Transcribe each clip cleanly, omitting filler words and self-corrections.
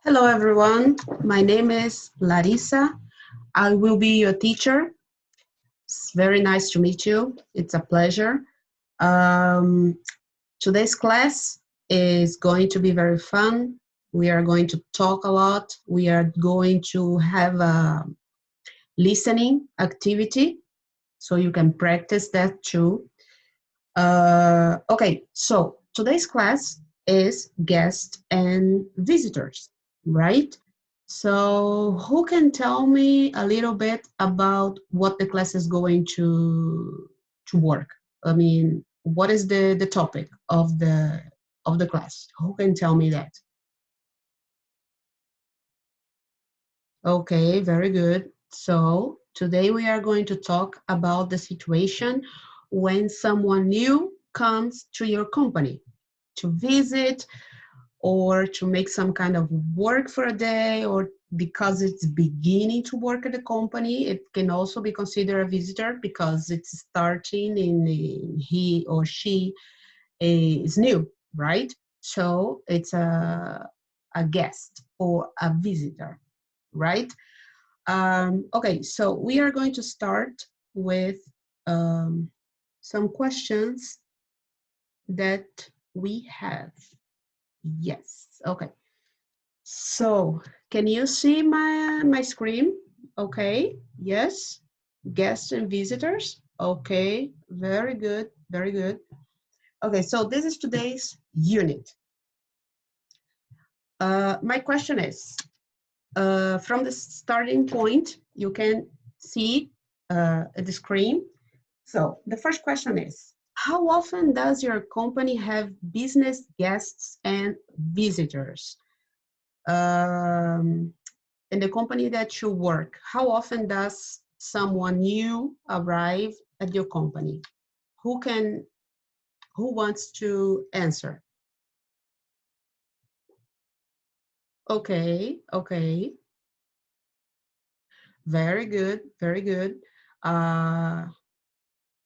Hello, everyone. My name is Larissa. I will be your teacher. It's very nice to meet you. It's a pleasure. Um, Today's class is going to be very fun. We are going to talk a lot. We are going to have a listening activity, so you can practice that too. Okay, so today's class is guests and visitors, right? So who can tell me a little bit about what the class is going to work? I mean, what is the topic of the class? Who can tell me that? Okay, very good. So today we are going to talk about the situation when someone new comes to your company to visit or to make some kind of work for a day, or because it's beginning to work at the company. It can also be considered a visitor because it's starting and he or she is new, right? So it's a guest or a visitor, right? Okay, so we are going to start with um, some questions that we have. Yes, okay. So, can you see my screen? Okay, yes. Guests and visitors. Okay, very good, very good. Okay, so this is today's unit. My question is, from the starting point, you can see the screen. So the first question is, how often does your company have business guests and visitors? Um, in the company that you work, how often does someone new arrive at your company? Who can, who wants to answer? Okay, okay, very good, very good. Uh,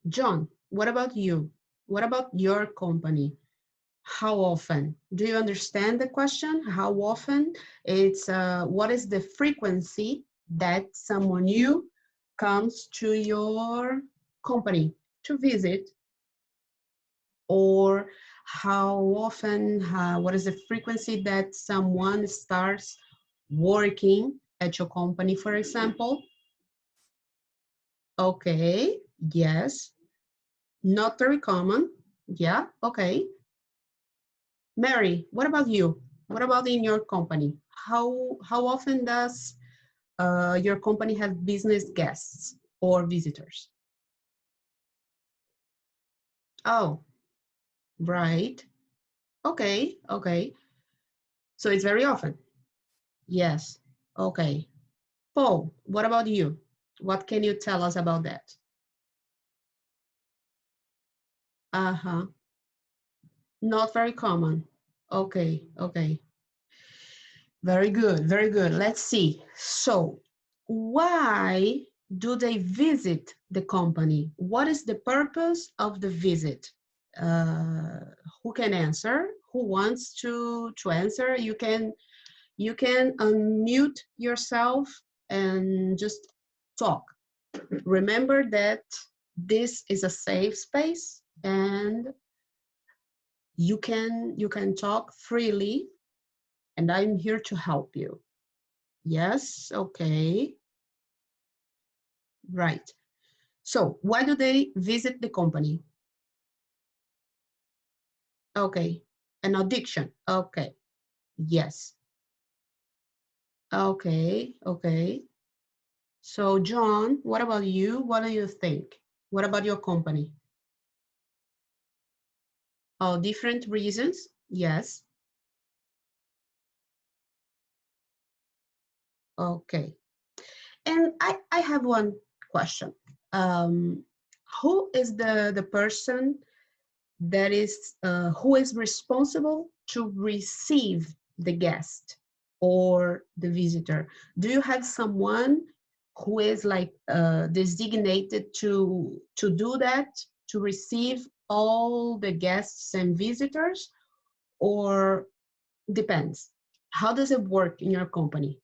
John, what about you? What about your company? How often? Do you understand the question? How often? It's what is the frequency that someone new comes to your company to visit, or how often, what is the frequency that someone starts working at your company, for example? Okay, yes, not very common. Yeah, okay. Mary, what about you? What about in your company? How often does your company have business guests or visitors? Oh, right. Okay, okay. So it's very often. Yes. Okay. Paul, what about you? What can you tell us about that? Uh-huh. Not very common. Okay, okay. Very good, very good. Let's see. So, why do they visit the company? What is the purpose of the visit? Uh, who can answer? Who wants to answer? You can unmute yourself and just talk. Remember that this is a safe space and you can talk freely, and I'm here to help you. Yes, okay, right. So why do they visit the company? Okay, an addiction. Okay, yes. Okay, okay. So John, what about you? What do you think? What about your company? Oh, different reasons? Yes. Okay. And I have one question. Um, who is the person that is who is responsible to receive the guest or the visitor? Do you have someone who is like designated to do that, to receive all the guests and visitors, or depends? How does it work in your company?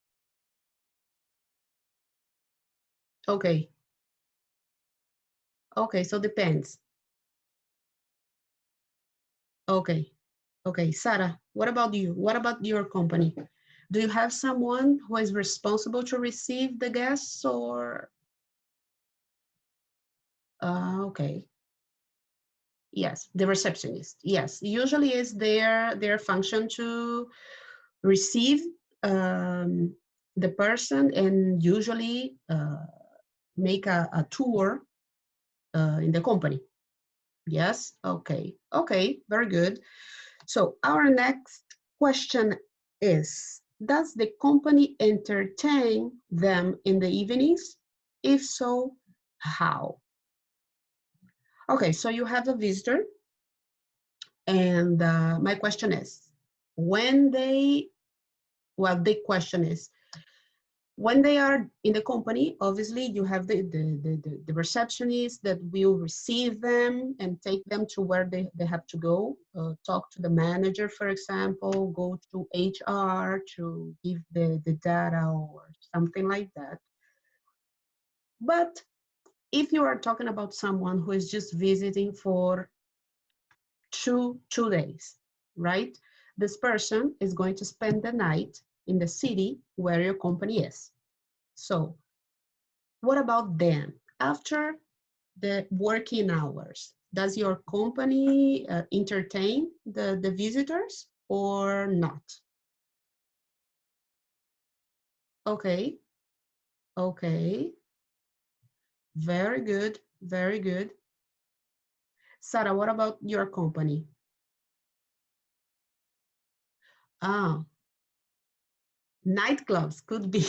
Okay. Okay, so depends. Okay. Okay, Sarah, what about you? What about your company? Do you have someone who is responsible to receive the guests or? Okay. Yes, the receptionist. Yes, usually is their function to receive um, the person and usually make a tour in the company. Yes, okay, okay, very good. So our next question is, does the company entertain them in the evenings? If so, how? Okay, so you have a visitor, and my question is, when they, well, the question is, when they are in the company, obviously you have the receptionist that will receive them and take them to where they have to go, talk to the manager, for example, go to HR to give the data or something like that. But if you are talking about someone who is just visiting for two days, right? This person is going to spend the night in the city where your company is. So what about them? After the working hours, does your company entertain the visitors or not? Okay, okay, very good, very good. Sarah, what about your company? Ah, nightclubs could be.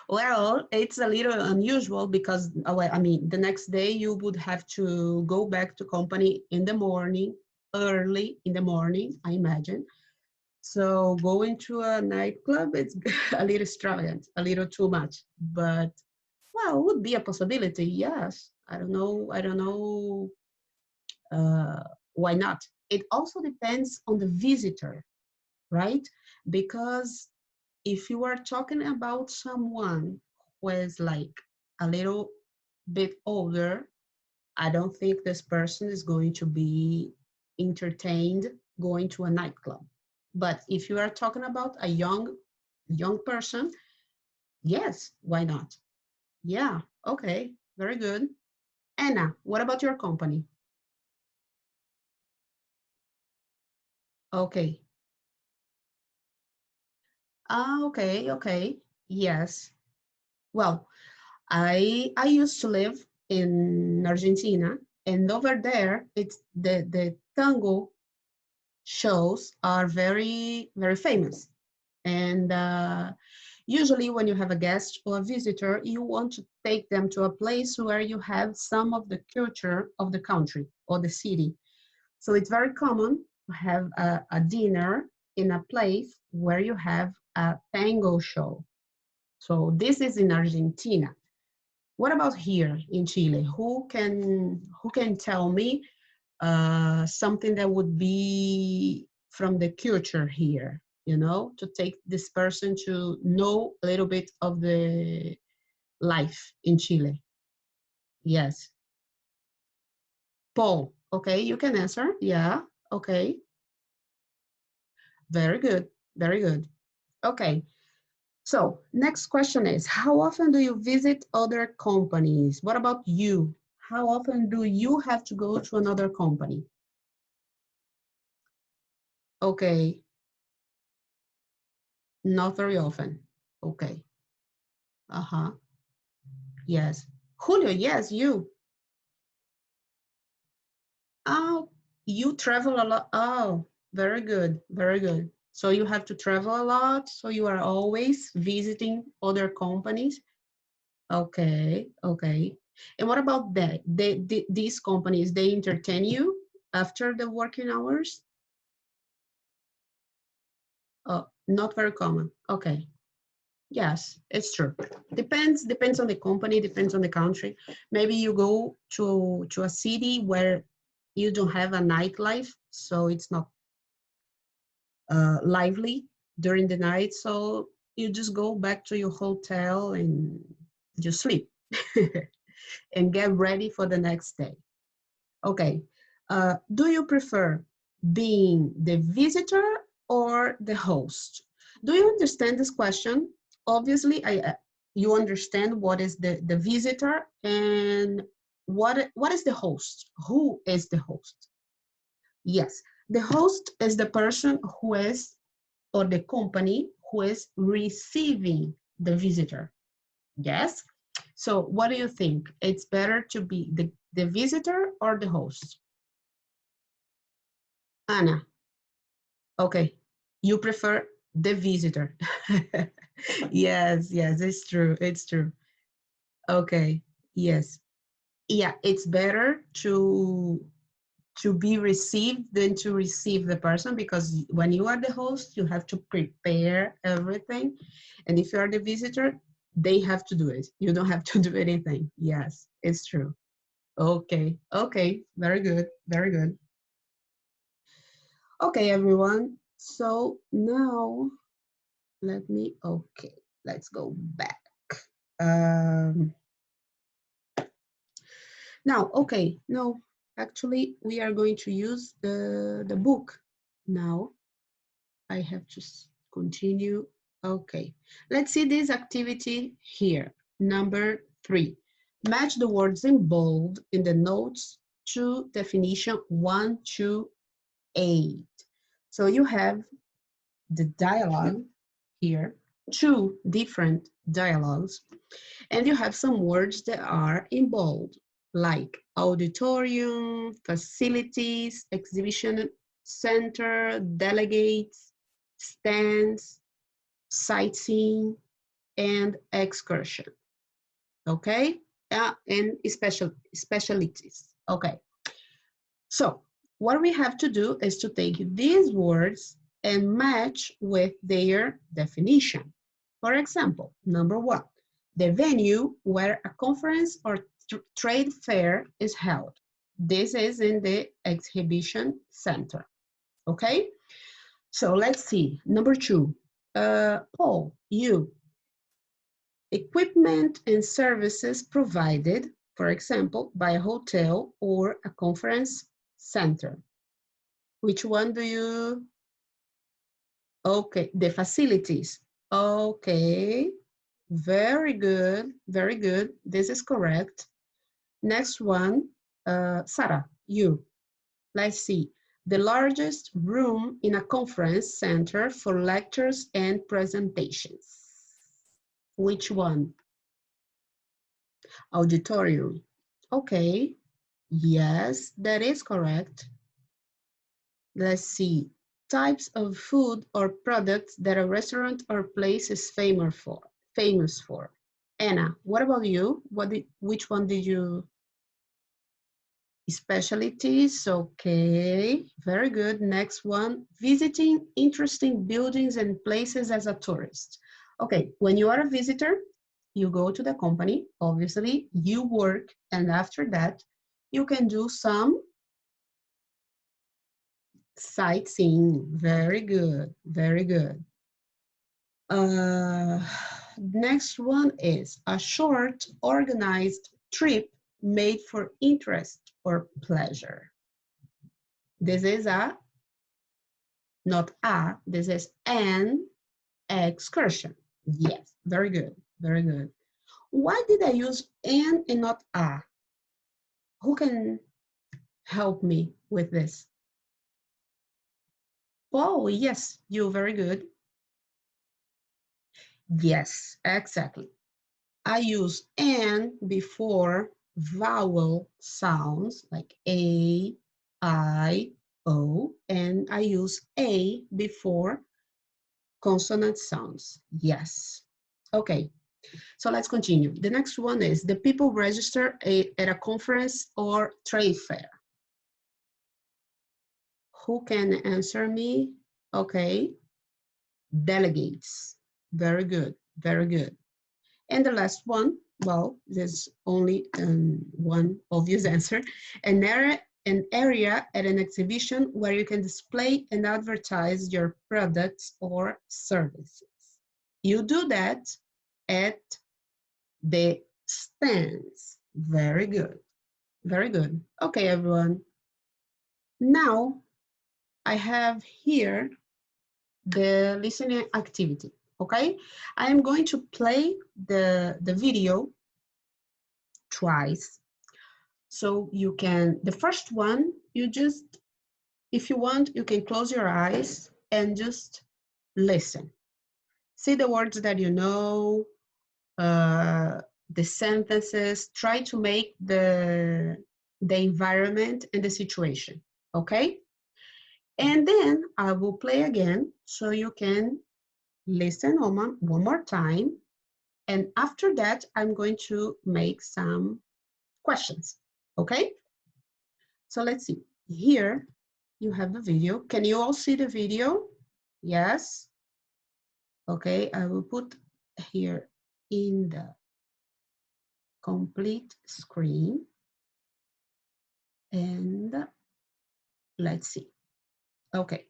Well, it's a little unusual because, well, I mean, the next day you would have to go back to company in the morning, early in the morning, I imagine. So going to a nightclub, it's a little extravagant, a little too much. But well, would be a possibility. Yes, I don't know. Uh, why not? It also depends on the visitor, right? Because if you are talking about someone who is like a little bit older, I don't think this person is going to be entertained going to a nightclub. But if you are talking about a young person, yes, why not? Yeah, okay, very good. Anna, what about your company? Okay. Ah, okay, okay. Yes. Well, I used to live in Argentina, and over there, it's the tango shows are very famous. And usually when you have a guest or a visitor, you want to take them to a place where you have some of the culture of the country or the city. So it's very common to have a dinner in a place where you have a tango show. So this is in Argentina. What about here in Chile? Who can tell me something that would be from the culture here, to take this person to know a little bit of the life in Chile. Yes. Paul, okay, you can answer. Yeah, okay. Very good, very good. Okay, so next question is, how often do you visit other companies? What about you? How often do you have to go to another company? Okay, not very often. Okay. Uh-huh. Yes. Julio, yes, you. Oh, you travel a lot. Oh, very good, very good. So you have to travel a lot, so you are always visiting other companies. Okay, okay. And what about that? These companies, they entertain you after the working hours? Oh, not very common. Okay. Yes, it's true. Depends on the company, depends on the country. Maybe you go to a city where you don't have a nightlife, so it's not lively. during the night, so you just go back to your hotel and just sleep and get ready for the next day. Okay, do you prefer being the visitor or the host? Do you understand this question? Obviously, you understand what is the visitor and what is the host? Who is the host? Yes, the host is the person who is, or the company who is receiving the visitor. Yes? So what do you think? It's better to be the visitor or the host? Anna, okay, you prefer the visitor. Yes, yes, it's true, it's true. Okay, yes. Yeah, it's better to be received than to receive the person, because when you are the host, you have to prepare everything. And if you are the visitor, they have to do it. You don't have to do anything. Yes, it's true. Okay, okay, very good, very good. Okay, everyone. So now okay, let's go back. Um, Now, okay, no, actually, we are going to use the book now. I have to continue. Okay, let's see this activity here. Number 3, match the words in bold in the notes to definition 1 to 8. So you have the dialogue here, 2 different dialogues, and you have some words that are in bold, like auditorium, facilities, exhibition center, delegates, stands, sightseeing, and excursion. Okay? And specialties. Okay. So what we have to do is to take these words and match with their definition. For example, number 1, the venue where a conference or trade fair is held. This is in the exhibition center. Okay? So let's see. Number 2, Paul, you. Equipment and services provided, for example, by a hotel or a conference center. Which one do you? Okay, the facilities. Okay, very good, very good. This is correct. Next one, Sarah, you. Let's see. The largest room in a conference center for lectures and presentations. Which one? Auditorium. Okay, yes, that is correct. Let's see. Types of food or products that a restaurant or place is famous for. Anna, what about you? Which one did you? Specialties, okay, very good. Next one, visiting interesting buildings and places as a tourist. Okay, when you are a visitor, you go to the company, obviously, you work, and after that, you can do some sightseeing. Very good, very good. Next one is a short, organized trip made for interest or pleasure. This is not this is an excursion. Yes, very good, very good. Why did I use an and not a? Who can help me with this? Oh, yes, you, very good. Yes, exactly. I use an before vowel sounds like A, I, O, and I use a before consonant sounds. Yes. Okay, so let's continue. The next one is the people register at a conference or trade fair. Who can answer me? Okay, delegates. Very good, very good. And the last one, well, there's only one obvious answer. An an area at an exhibition where you can display and advertise your products or services. You do that at the stands. Very good. Very good. Okay, everyone. Now I have here the listening activity. Okay, I am going to play the video twice. So you can, the first one, you just, if you want, you can close your eyes and just listen. See the words that you know, the sentences, try to make the environment and the situation, okay? And then I will play again so you can listen one more time. And after that, I'm going to make some questions, okay? So let's see. Here you have the video. Can you all see the video? Yes? Okay, I will put here in the complete screen. And let's see. Okay.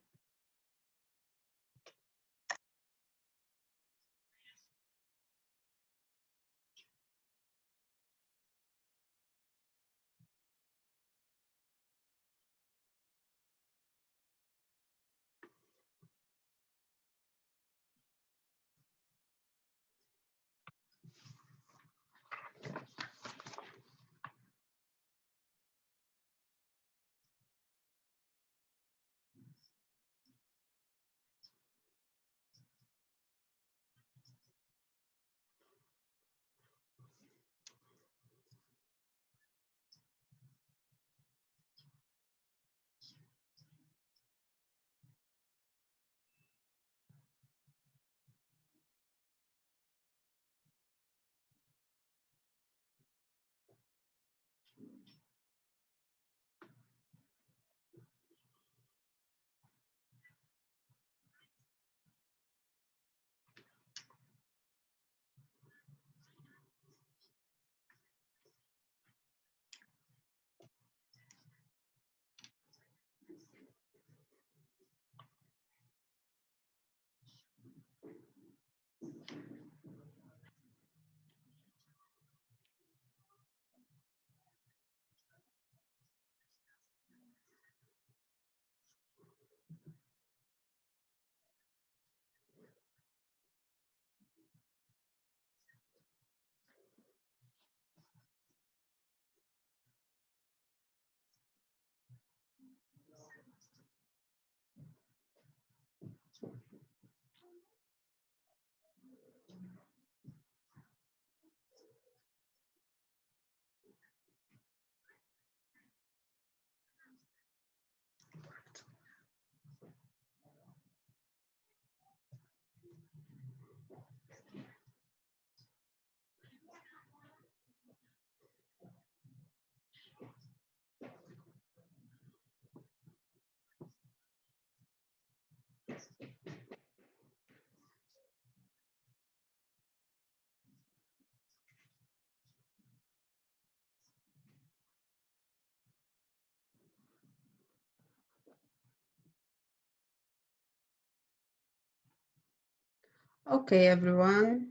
Okay, everyone.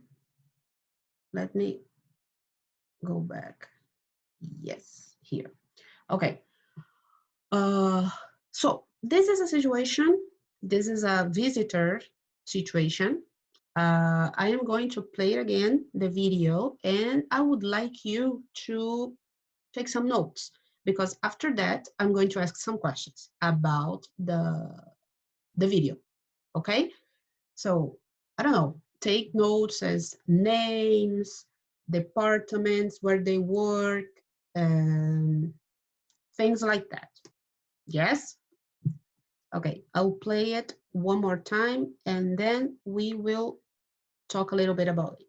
Let me go back. Yes, here. Okay. So this is a situation. This is a visitor situation. I am going to play again the video, and I would like you to take some notes, because after that, I'm going to ask some questions about the video, okay? So, I don't know, take notes as names, departments where they work, things like that. Yes? Okay, I'll play it one more time and then we will talk a little bit about it.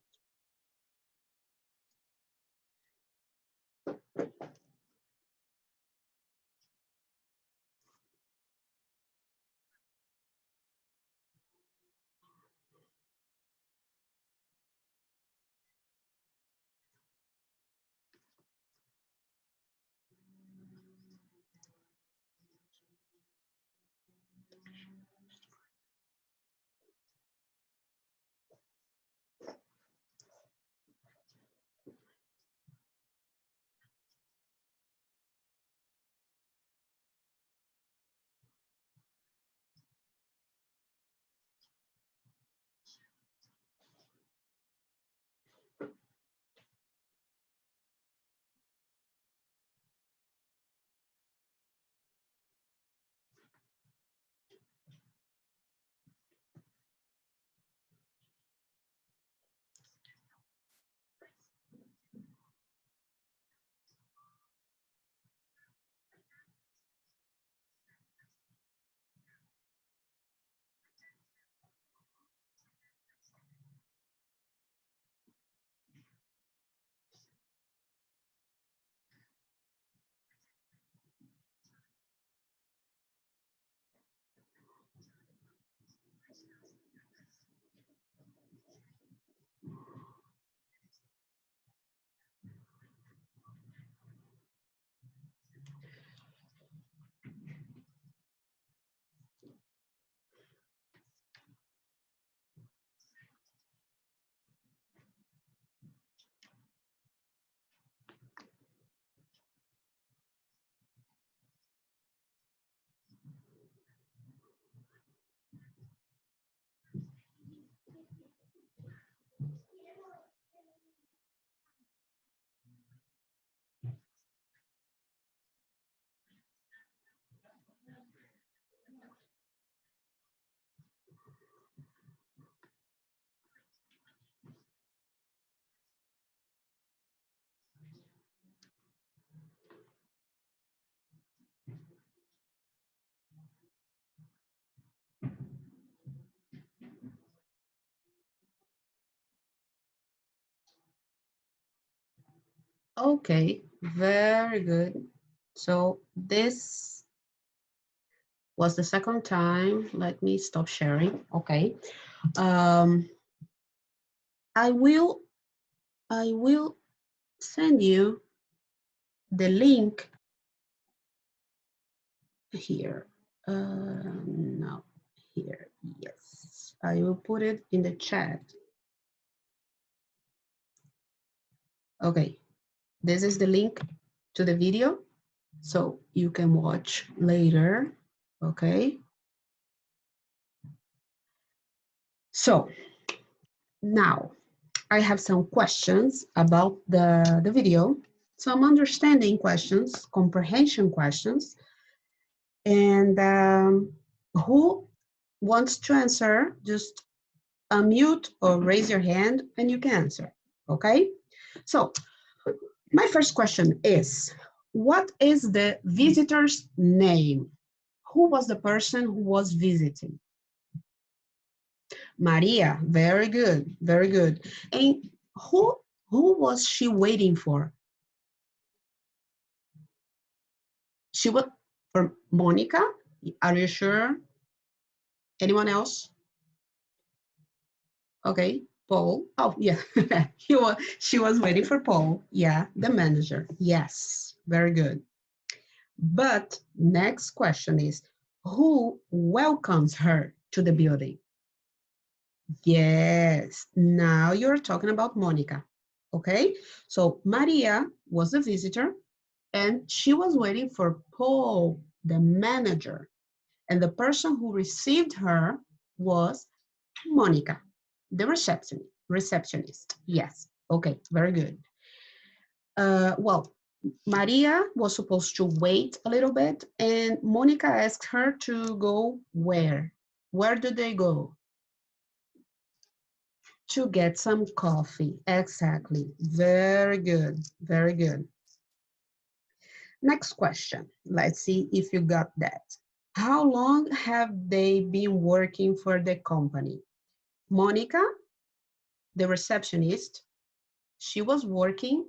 Okay, very good. So this was the second time. Let me stop sharing. Okay. Um, I will I will send you the link here. No, here. Yes, I will put it in the chat. Okay, this is the link to the video, so you can watch later. Okay. So now I have some questions about the video, some understanding questions, comprehension questions, and who wants to answer, just unmute or raise your hand and you can answer, okay? So my first question is, what is the visitor's name? Who was the person who was visiting? Maria, very good, very good. And who was she waiting for? She was for Monica. Are you sure? Anyone else? Okay, Paul. Oh, yeah. She was waiting for Paul. Yeah, the manager. Yes, very good. But next question is, who welcomes her to the building? Yes, now you're talking about Monica. Okay, so Maria was a visitor and she was waiting for Paul, the manager. And the person who received her was Monica, the receptionist. Yes. Okay. Very good. Well, Maria was supposed to wait a little bit, and Monica asked her to go where? Where did they go? To get some coffee. Exactly. Very good. Very good. Next question. Let's see if you got that. How long have they been working for the company? Monica, the receptionist, she was working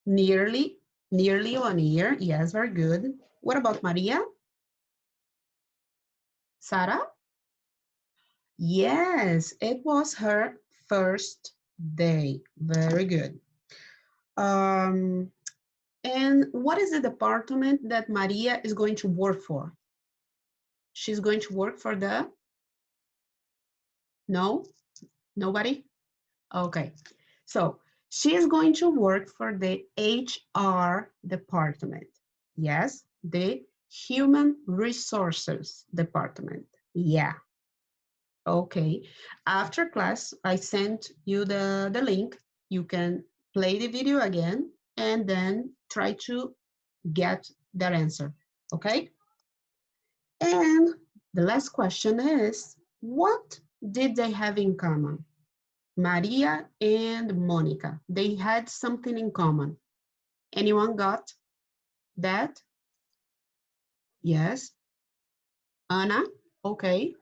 nearly 1 year. Yes, very good. What about Maria? Sarah? Yes, it was her first day. Very good. Um, and what is the department that Maria is going to work for? She's going to work for the, no, nobody? Okay, so she is going to work for the HR department. Yes, the Human Resources department. Yeah, okay. After class, I sent you the link. You can play the video again and then try to get that answer, okay? And the last question is, what did they have in common? Maria and Monica, they had something in common. Anyone got that? Yes. Anna? Okay.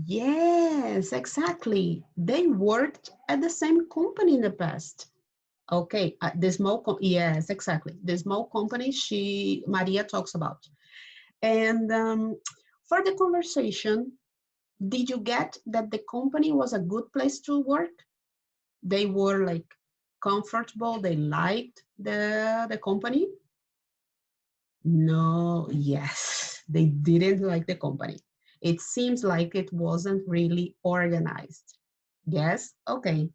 Yes, exactly. They worked at the same company in the past. Okay, the yes, exactly. The small company Maria talks about. And for the conversation, did you get that the company was a good place to work? They were like comfortable, they liked the company? No, yes, they didn't like the company. It seems like it wasn't really organized. Yes, okay.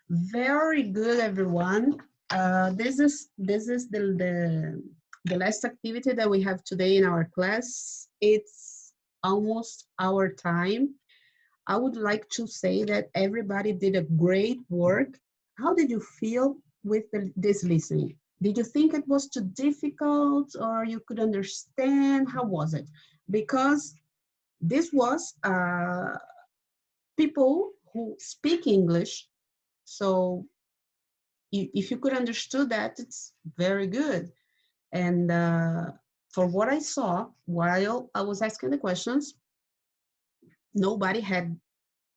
Very good, everyone. This is the last activity that we have today in our class. It's almost our time. I would like to say that everybody did a great work. How did you feel with this listening? Did you think it was too difficult or you could understand? How was it? Because this was people who speak English. So if you could understood that, it's very good. And for what I saw while I was asking the questions, nobody had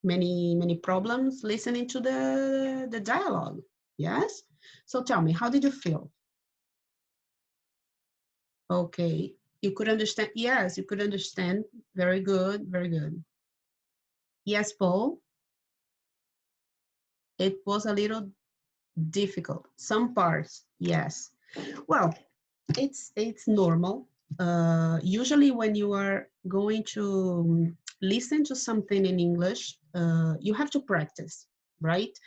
many problems listening to the dialogue. Yes. So tell me, how did you feel? Okay, you could understand. Yes, you could understand. Very good, very good. Yes, Paul, it was a little difficult. Some parts, yes. Well, it's normal. Usually, when you are going to listen to something in English, you have to practice, right?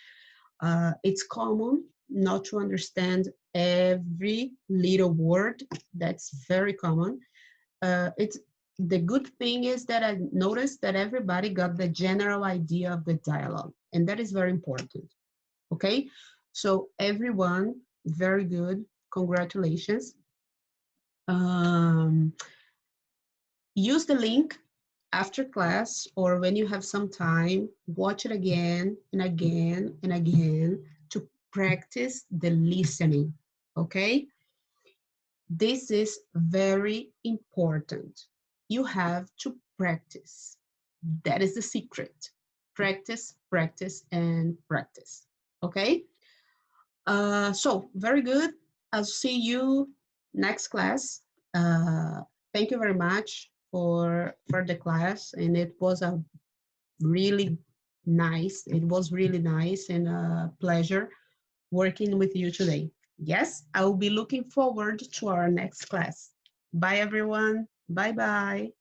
It's common not to understand every little word. That's very common. It's the good thing is that I noticed that everybody got the general idea of the dialogue, and that is very important. Okay, so everyone, very good. Congratulations. Um, Use the link after class or when you have some time, watch it again and again and again to practice the listening. Okay, this is very important. You have to practice. That is the secret. Practice, practice, and practice. Okay, so very good. I'll see you next class. Uh, Thank you very much for the class, and it was a really nice. It was really nice and a pleasure working with you today. Yes, I will be looking forward to our next class. Bye, everyone. Bye bye.